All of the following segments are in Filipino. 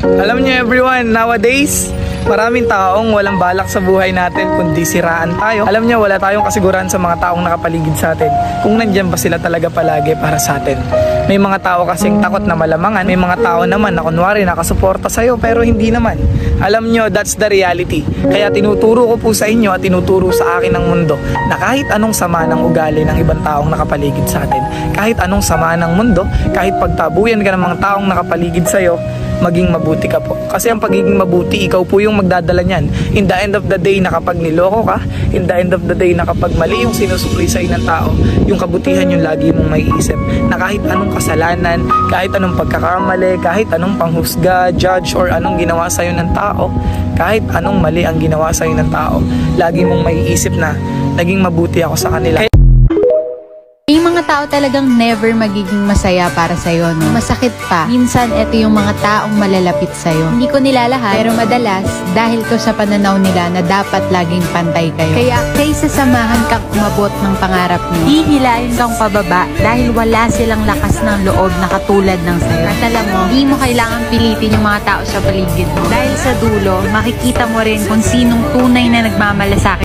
Alam niyo everyone, nowadays, maraming taong walang balak sa buhay natin kundi siraan tayo. Alam niyo, wala tayong kasiguran sa mga taong nakapaligid sa atin kung nandyan ba sila talaga palagi para sa atin. May mga tao kasing takot na malamangan, may mga tao naman na kunwari nakasuporta sa'yo pero hindi naman. Alam niyo, that's the reality. Kaya tinuturo ko po sa inyo at tinuturo sa akin ng mundo na kahit anong sama ng ugali ng ibang taong nakapaligid sa atin, kahit anong sama ng mundo, kahit pagtabuyan ka ng mga taong nakapaligid sa'yo, maging mabuti ka po. Kasi ang pagiging mabuti, ikaw po yung magdadala niyan. In the end of the day, na kapag niloko ka, in the end of the day, na kapag mali yung sinusukli sa'yo ng tao, yung kabutihan yung lagi mong maiisip. Na kahit anong kasalanan, kahit anong pagkakamali, kahit anong panghusga, judge, or anong ginawa sa'yo ng tao, kahit anong mali ang ginawa sa'yo ng tao, lagi mong maiisip na naging mabuti ako sa kanila. May mga tao talagang never magiging masaya para sa'yo, no? Masakit pa. Minsan, ito yung mga taong malalapit sa'yo. Hindi ko nilalahat, pero madalas, dahil to sa pananaw nila na dapat laging pantay kayo. Kaya, kaysa samahan kang umabot ng pangarap niyo, hihilahin kang pababa dahil wala silang lakas ng loob na katulad ng sa'yo. At alam mo, hindi mo kailangang pilitin yung mga tao sa paligid mo. Dahil sa dulo, makikita mo rin kung sinong tunay na nagmamalasakit.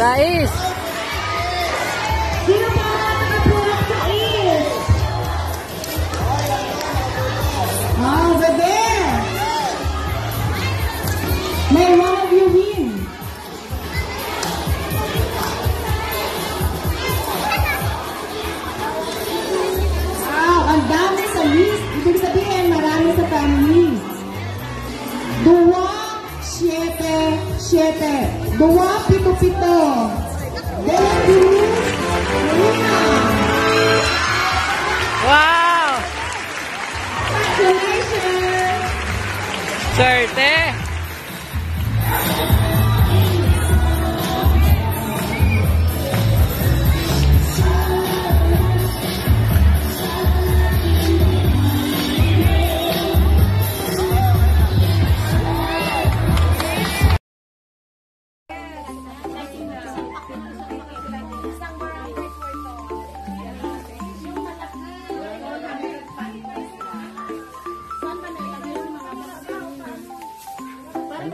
Sais. Sino pa nakapulak sa is? Over there. May one of you win. Wow, ang dami sa list. Ibig sabihin, marami sa family. 7, 2-7. Debut, Luna. Wow! Congratulations! Swerte!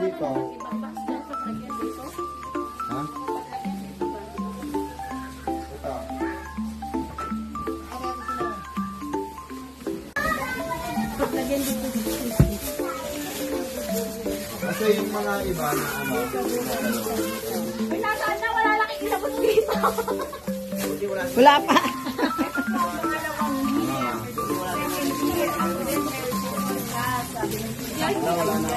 Dito. Ha? Kasi yung mga iba na ano, Nasaan na? Wala lang ikilabot dito. Wala pa! wala na.